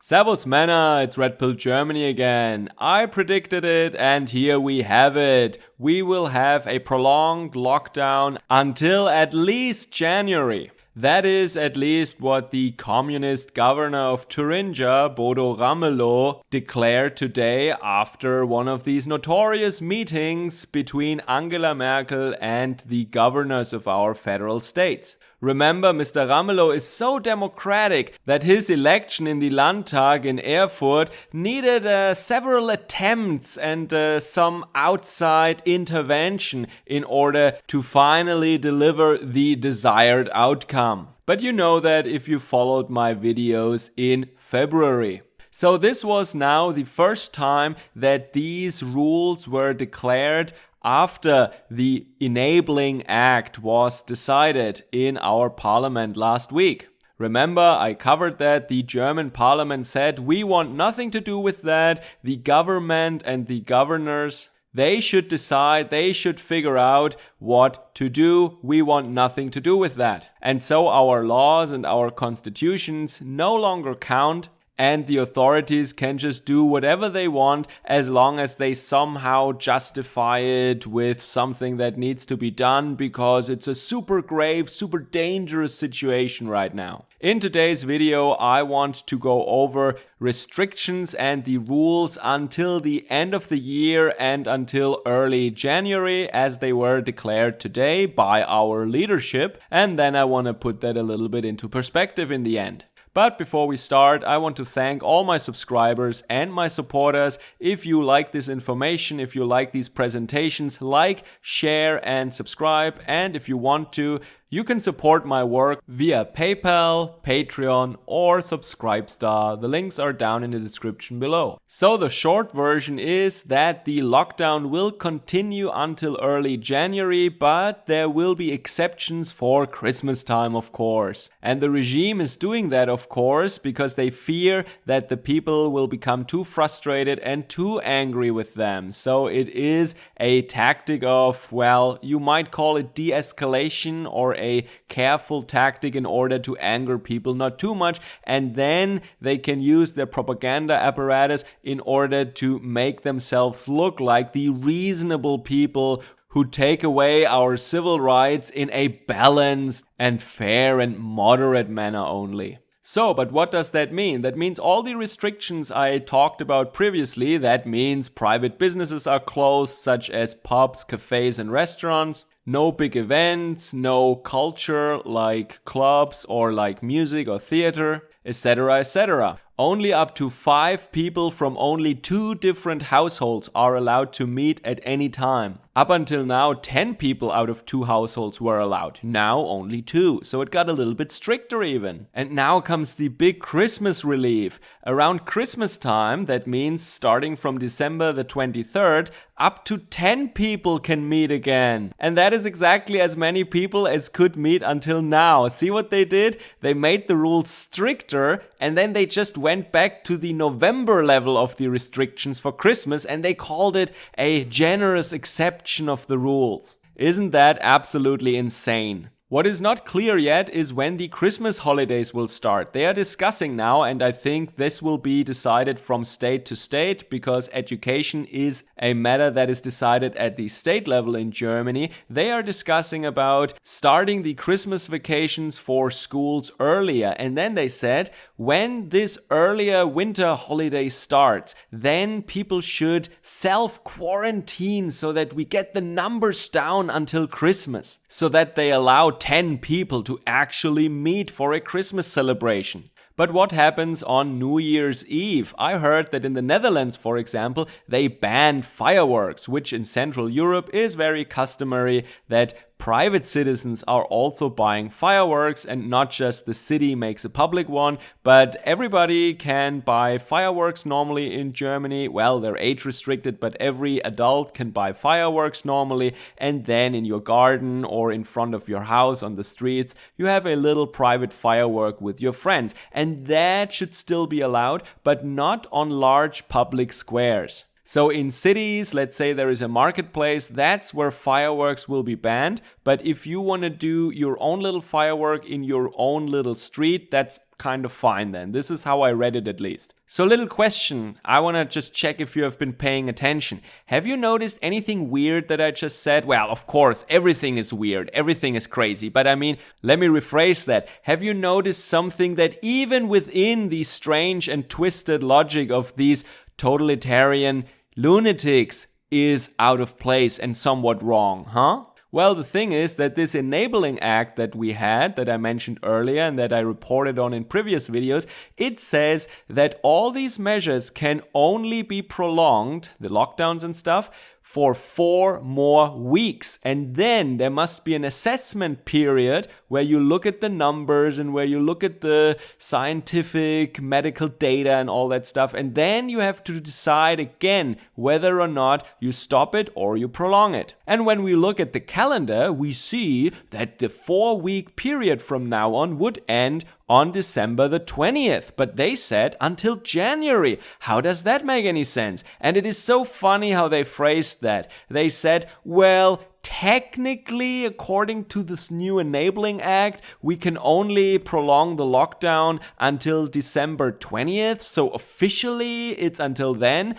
Servus Männer, it's Red Pill Germany again. I predicted it and here we have it. We will have a prolonged lockdown until at least January. That is at least what the communist governor of Thuringia, Bodo Ramelow, declared today after one of these notorious meetings between Angela Merkel and the governors of our federal states. Remember, Mr. Ramelow is so democratic that his election in the Landtag in Erfurt needed several attempts and some outside intervention in order to finally deliver the desired outcome. But you know that if you followed my videos in February. So this was now the first time that these rules were declared after the Enabling Act was decided in our parliament last week. Remember, I covered that the German parliament said we want nothing to do with that. The government and the governors, they should decide, they should figure out what to do. We want nothing to do with that. And so our laws and our constitutions no longer count. And the authorities can just do whatever they want as long as they somehow justify it with something that needs to be done because it's a super grave, super dangerous situation right now. In today's video, I want to go over restrictions and the rules until the end of the year and until early January as they were declared today by our leadership. And then I want to put that a little bit into perspective in the end. But before we start, I want to thank all my subscribers and my supporters. If you like this information, if you like these presentations, like, share and subscribe. And if you want to, you can support my work via PayPal, Patreon or Subscribestar. The links are down in the description below. So the short version is that the lockdown will continue until early January, but there will be exceptions for Christmas time, of course. And the regime is doing that, of course, because they fear that the people will become too frustrated and too angry with them. So it is a tactic of, well, you might call it de-escalation or a careful tactic in order to anger people not too much, and then they can use their propaganda apparatus in order to make themselves look like the reasonable people who take away our civil rights in a balanced and fair and moderate manner only. So, but what does that mean? That means all the restrictions I talked about previously. That means private businesses are closed, such as pubs, cafes and restaurants. No big events, no culture like clubs or like music or theater, etc., etc. Only up to 5 people from only 2 different households are allowed to meet at any time. Up until now, 10 people out of 2 households were allowed. Now only 2. So it got a little bit stricter even. And now comes the big Christmas relief. Around Christmas time, that means starting from December the 23rd, up to 10 people can meet again. And that is exactly as many people as could meet until now. See what they did? They made the rules stricter and then they just went back to the November level of the restrictions for Christmas and they called it a generous exception of the rules. Isn't that absolutely insane? What is not clear yet is when the Christmas holidays will start. They are discussing now, and I think this will be decided from state to state because education is a matter that is decided at the state level in Germany. They are discussing about starting the Christmas vacations for schools earlier, and then they said when this earlier winter holiday starts, then people should self-quarantine so that we get the numbers down until Christmas, so that they allow 10 people to actually meet for a Christmas celebration. But what happens on New Year's Eve? I heard that in the Netherlands, for example, they banned fireworks, which in Central Europe is very customary that private citizens are also buying fireworks and not just the city makes a public one, but everybody can buy fireworks normally in Germany. Well, they're age restricted, but every adult can buy fireworks normally, and then in your garden or in front of your house on the streets, you have a little private firework with your friends, and that should still be allowed, but not on large public squares. So in cities, let's say there is a marketplace, that's where fireworks will be banned. But if you want to do your own little firework in your own little street, that's kind of fine then. This is how I read it at least. So little question, I want to just check if you have been paying attention. Have you noticed anything weird that I just said? Well, of course, everything is weird, everything is crazy. But I mean, let me rephrase that. Have you noticed something that even within the strange and twisted logic of these totalitarian lunatics is out of place and somewhat wrong, huh? Well, the thing is that this enabling act that we had, that I mentioned earlier and that I reported on in previous videos, it says that all these measures can only be prolonged, the lockdowns and stuff, for 4 more weeks. And then there must be an assessment period where you look at the numbers and where you look at the scientific medical data and all that stuff. And then you have to decide again whether or not you stop it or you prolong it. And when we look at the calendar, we see that the 4-week period from now on would end on December the 20th, but they said until January. How does that make any sense? And it is so funny how they phrased that. They said, well, technically, according to this new Enabling Act, we can only prolong the lockdown until December 20th, so officially it's until then.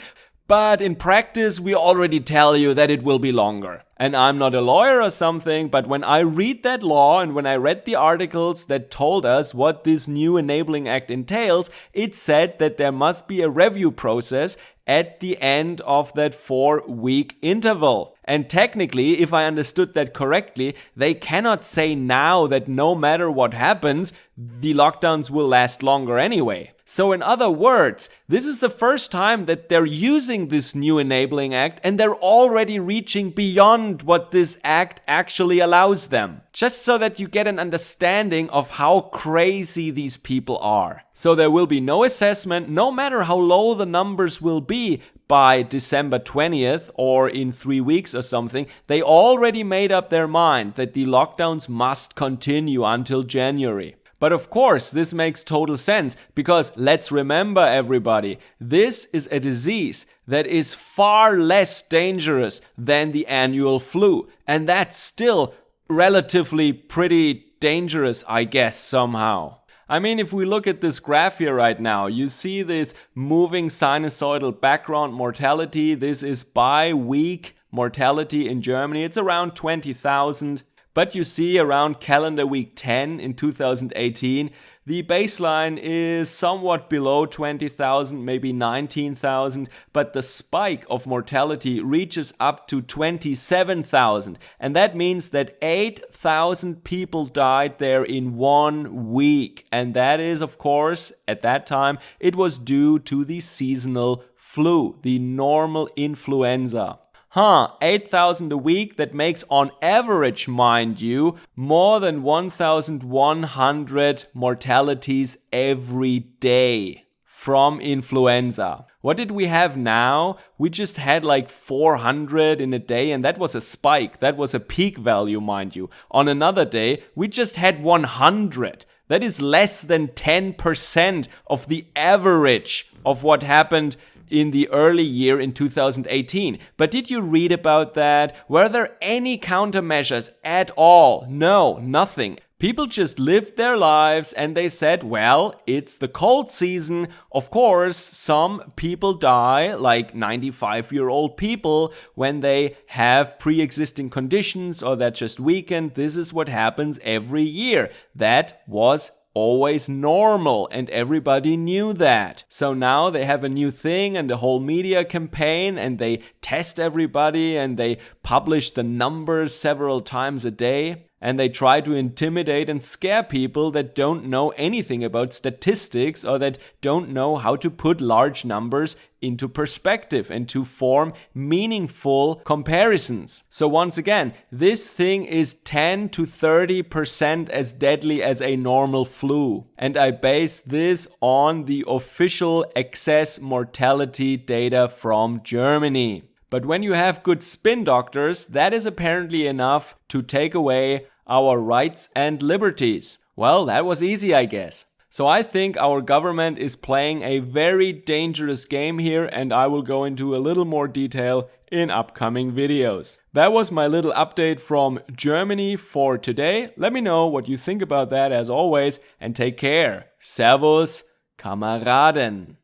But in practice, we already tell you that it will be longer. And I'm not a lawyer or something, but when I read that law and when I read the articles that told us what this new Enabling Act entails, it said that there must be a review process at the end of that 4-week interval. And technically, if I understood that correctly, they cannot say now that no matter what happens, the lockdowns will last longer anyway. So in other words, this is the first time that they're using this new Enabling Act and they're already reaching beyond what this act actually allows them. Just so that you get an understanding of how crazy these people are. So there will be no assessment, no matter how low the numbers will be by December 20th or in 3 weeks or something. They already made up their mind that the lockdowns must continue until January. But of course, this makes total sense because let's remember everybody, this is a disease that is far less dangerous than the annual flu. And that's still relatively pretty dangerous, I guess, somehow. I mean, if we look at this graph here right now, you see this moving sinusoidal background mortality. This is by week mortality in Germany. It's around 20,000. But you see around calendar week 10 in 2018, the baseline is somewhat below 20,000, maybe 19,000, but the spike of mortality reaches up to 27,000. And that means that 8,000 people died there in 1 week. And that is, of course, at that time, it was due to the seasonal flu, the normal influenza. 8,000 a week, that makes on average, mind you, more than 1,100 mortalities every day from influenza. What did we have now? We just had like 400 in a day, and that was a spike. That was a peak value, mind you. On another day, we just had 100. That is less than 10% of the average of what happened in the early year in 2018. But did you read about that? Were there any countermeasures at all? No, nothing. People just lived their lives and they said, well, it's the cold season. Of course, some people die, like 95-year-old people, when they have pre-existing conditions or they're just weakened. This is what happens every year. That was always normal, and everybody knew that. So now they have a new thing and a whole media campaign, and they test everybody and they publish the numbers several times a day. And they try to intimidate and scare people that don't know anything about statistics or that don't know how to put large numbers into perspective and to form meaningful comparisons. So once again, this thing is 10 to 30% as deadly as a normal flu. And I base this on the official excess mortality data from Germany. But when you have good spin doctors, that is apparently enough to take away our rights and liberties. Well, that was easy, I guess. So I think our government is playing a very dangerous game here, and I will go into a little more detail in upcoming videos. That was my little update from Germany for today. Let me know what you think about that as always, and take care. Servus, Kameraden.